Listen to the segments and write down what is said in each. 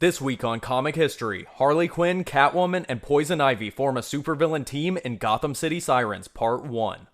This week on Comic History, Harley Quinn, Catwoman, and Poison Ivy form a supervillain team in Gotham City Sirens Part 1.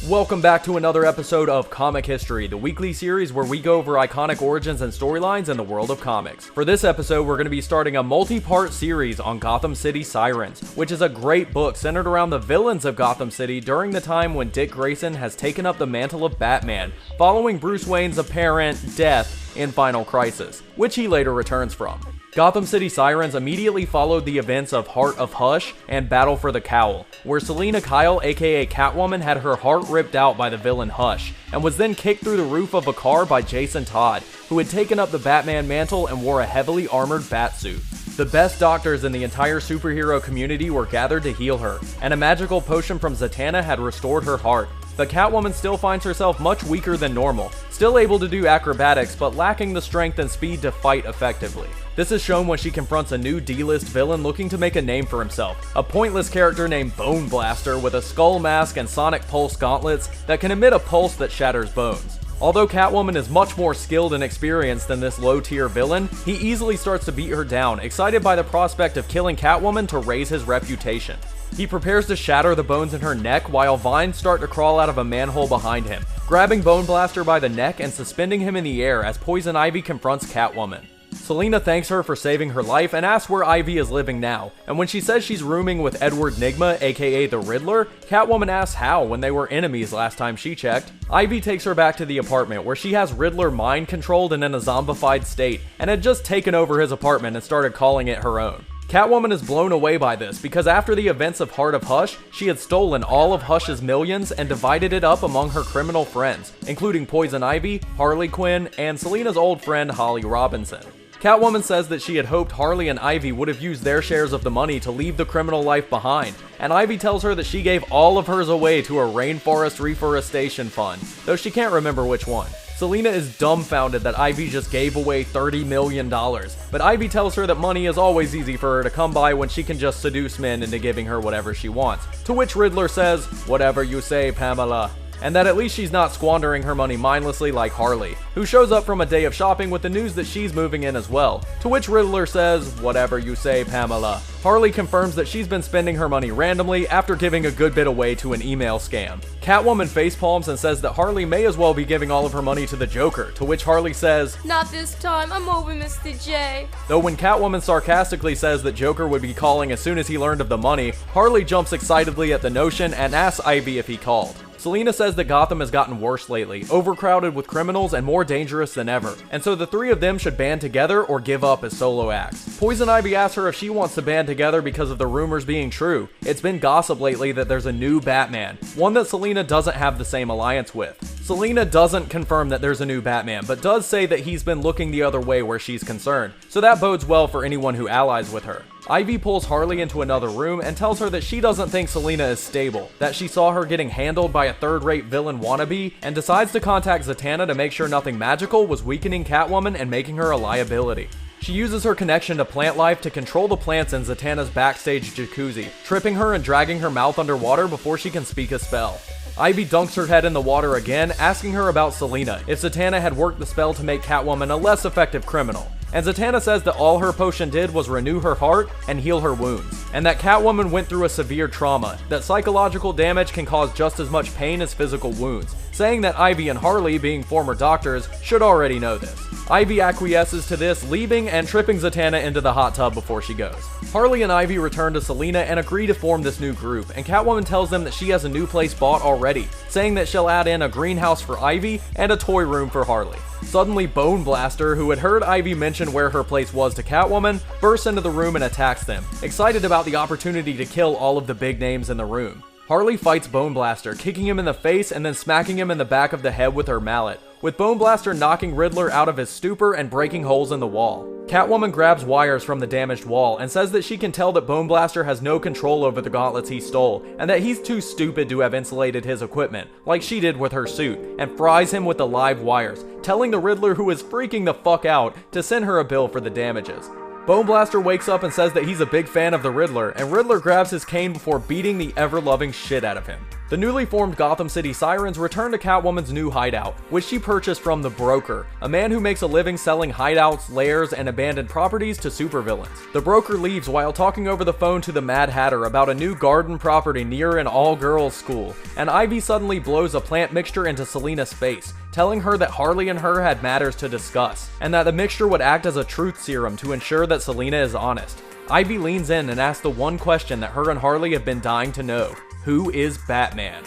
Welcome back to another episode of Comic History, the weekly series where we go over iconic origins and storylines in the world of comics. For this episode, we're going to be starting a multi-part series on Gotham City Sirens, which is a great book centered around the villains of Gotham City during the time when Dick Grayson has taken up the mantle of Batman, following Bruce Wayne's apparent death in Final Crisis, which he later returns from. Gotham City Sirens immediately followed the events of Heart of Hush and Battle for the Cowl, where Selina Kyle aka Catwoman had her heart ripped out by the villain Hush, and was then kicked through the roof of a car by Jason Todd, who had taken up the Batman mantle and wore a heavily armored batsuit. The best doctors in the entire superhero community were gathered to heal her, and a magical potion from Zatanna had restored her heart. But Catwoman still finds herself much weaker than normal, still able to do acrobatics but lacking the strength and speed to fight effectively. This is shown when she confronts a new D-list villain looking to make a name for himself, a pointless character named Bone Blaster with a skull mask and sonic pulse gauntlets that can emit a pulse that shatters bones. Although Catwoman is much more skilled and experienced than this low-tier villain, he easily starts to beat her down, excited by the prospect of killing Catwoman to raise his reputation. He prepares to shatter the bones in her neck while vines start to crawl out of a manhole behind him, grabbing Bone Blaster by the neck and suspending him in the air as Poison Ivy confronts Catwoman. Selina thanks her for saving her life and asks where Ivy is living now, and when she says she's rooming with Edward Nygma, aka the Riddler, Catwoman asks how when they were enemies last time she checked. Ivy takes her back to the apartment where she has Riddler mind controlled and in a zombified state, and had just taken over his apartment and started calling it her own. Catwoman is blown away by this because after the events of Heart of Hush, she had stolen all of Hush's millions and divided it up among her criminal friends, including Poison Ivy, Harley Quinn, and Selina's old friend Holly Robinson. Catwoman says that she had hoped Harley and Ivy would have used their shares of the money to leave the criminal life behind, and Ivy tells her that she gave all of hers away to a rainforest reforestation fund, though she can't remember which one. Selina is dumbfounded that Ivy just gave away $30 million, but Ivy tells her that money is always easy for her to come by when she can just seduce men into giving her whatever she wants, to which Riddler says, "Whatever you say, Pamela," and that at least she's not squandering her money mindlessly like Harley, who shows up from a day of shopping with the news that she's moving in as well, to which Riddler says, "Whatever you say, Pamela." Harley confirms that she's been spending her money randomly after giving a good bit away to an email scam. Catwoman facepalms and says that Harley may as well be giving all of her money to the Joker, to which Harley says, "Not this time, I'm over Mr. J." Though when Catwoman sarcastically says that Joker would be calling as soon as he learned of the money, Harley jumps excitedly at the notion and asks Ivy if he called. Selina says that Gotham has gotten worse lately, overcrowded with criminals and more dangerous than ever, and so the three of them should band together or give up as solo acts. Poison Ivy asks her if she wants to band together because of the rumors being true. It's been gossip lately that there's a new Batman, one that Selina doesn't have the same alliance with. Selina doesn't confirm that there's a new Batman, but does say that he's been looking the other way where she's concerned, so that bodes well for anyone who allies with her. Ivy pulls Harley into another room and tells her that she doesn't think Selina is stable, that she saw her getting handled by a third-rate villain wannabe, and decides to contact Zatanna to make sure nothing magical was weakening Catwoman and making her a liability. She uses her connection to plant life to control the plants in Zatanna's backstage jacuzzi, tripping her and dragging her mouth underwater before she can speak a spell. Ivy dunks her head in the water again, asking her about Selina, if Zatanna had worked the spell to make Catwoman a less effective criminal. And Zatanna says that all her potion did was renew her heart and heal her wounds, and that Catwoman went through a severe trauma, that psychological damage can cause just as much pain as physical wounds, saying that Ivy and Harley, being former doctors, should already know this. Ivy acquiesces to this, leaving and tripping Zatanna into the hot tub before she goes. Harley and Ivy return to Selina and agree to form this new group, and Catwoman tells them that she has a new place bought already, saying that she'll add in a greenhouse for Ivy and a toy room for Harley. Suddenly, Bone Blaster, who had heard Ivy mention where her place was to Catwoman, bursts into the room and attacks them, excited about the opportunity to kill all of the big names in the room. Harley fights Bone Blaster, kicking him in the face and then smacking him in the back of the head with her mallet, with Bone Blaster knocking Riddler out of his stupor and breaking holes in the wall. Catwoman grabs wires from the damaged wall and says that she can tell that Bone Blaster has no control over the gauntlets he stole, and that he's too stupid to have insulated his equipment, like she did with her suit, and fries him with the live wires, telling the Riddler, who is freaking the fuck out, to send her a bill for the damages. Bone Blaster wakes up and says that he's a big fan of the Riddler, and Riddler grabs his cane before beating the ever-loving shit out of him. The newly formed Gotham City Sirens return to Catwoman's new hideout, which she purchased from the Broker, a man who makes a living selling hideouts, lairs, and abandoned properties to supervillains. The Broker leaves while talking over the phone to the Mad Hatter about a new garden property near an all-girls school, and Ivy suddenly blows a plant mixture into Selina's face, telling her that Harley and her had matters to discuss, and that the mixture would act as a truth serum to ensure that Selina is honest. Ivy leans in and asks the one question that her and Harley have been dying to know: who is Batman?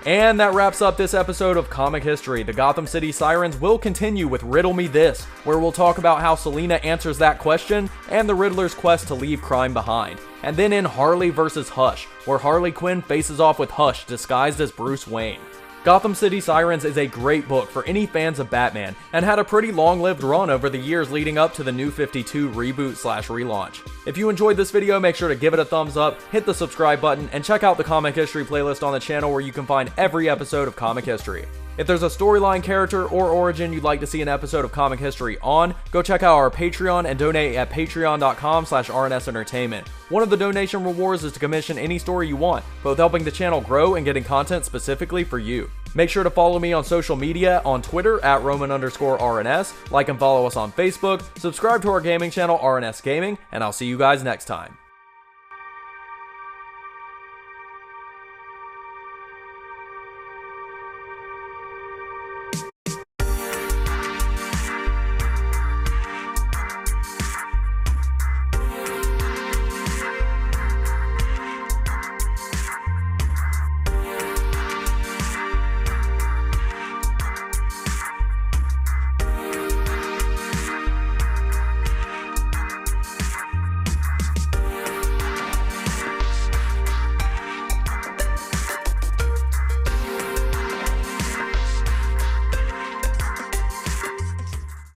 And that wraps up this episode of Comic History. The Gotham City Sirens will continue with Riddle Me This, where we'll talk about how Selina answers that question and the Riddler's quest to leave crime behind. And then in Harley vs. Hush, where Harley Quinn faces off with Hush disguised as Bruce Wayne. Gotham City Sirens is a great book for any fans of Batman, and had a pretty long-lived run over the years leading up to the New 52 reboot/relaunch. If you enjoyed this video, make sure to give it a thumbs up, hit the subscribe button, and check out the Comic History playlist on the channel where you can find every episode of Comic History. If there's a storyline, character, or origin you'd like to see an episode of Comic History on, go check out our Patreon and donate at patreon.com/rnsentertainment. One of the donation rewards is to commission any story you want, both helping the channel grow and getting content specifically for you. Make sure to follow me on social media on Twitter at Roman_RNS, like and follow us on Facebook, subscribe to our gaming channel RNS Gaming, and I'll see you guys next time.